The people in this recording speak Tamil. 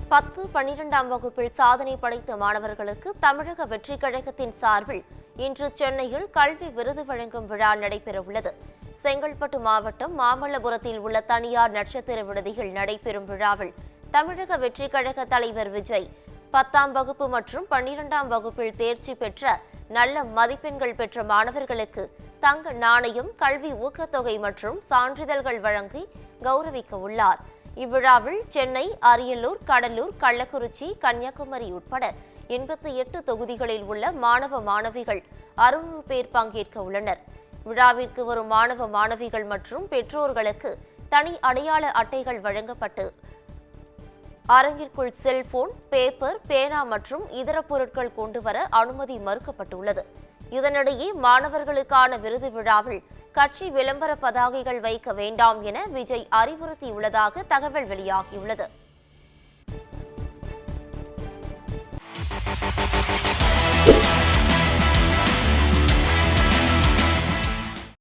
10, 12ஆம் வகுப்பில் சாதனை படைத்த மாணவர்களுக்கு தமிழக வெற்றிக் கழகத்தின் சார்பில் இன்று சென்னையில் கல்வி விருது வழங்கும் விழா நடைபெறவுள்ளது. செங்கல்பட்டு மாவட்டம் மாமல்லபுரத்தில் உள்ள தனியார் நட்சத்திர விடுதியில் நடைபெறும் விழாவில் தமிழக வெற்றிக் கழக தலைவர் விஜய் 10ஆம் வகுப்பு மற்றும் 12ஆம் வகுப்பில் தேர்ச்சி பெற்ற நல்ல மதிப்பெண்கள் பெற்ற மாணவர்களுக்கு தங்க நாணயம், கல்வி ஊக்கத்தொகை மற்றும் சான்றிதழ்கள் வழங்கி கௌரவிக்க உள்ளார். இவ்விழாவில் சென்னை, அரியலூர், கடலூர், கள்ளக்குறிச்சி, கன்னியாகுமரி உட்பட 88 தொகுதிகளில் உள்ள மாணவ மாணவிகள் 600 பேர் பங்கேற்க உள்ளனர். விழாவிற்கு வரும் மாணவ மாணவிகள் மற்றும் பெற்றோர்களுக்கு தனி அடையாள அட்டைகள் வழங்கப்பட்டு அரங்கிற்குள் செல்போன், பேப்பர், பேனா மற்றும் இதர பொருட்கள் கொண்டுவர அனுமதி மறுக்கப்பட்டுள்ளது. இதனிடையே மாணவர்களுக்கான விருது விழாவில் கட்சி விளம்பர பதாகைகள் வைக்க வேண்டாம் என விஜய் அறிவுறுத்தியுள்ளதாக தகவல் வெளியாகியுள்ளது.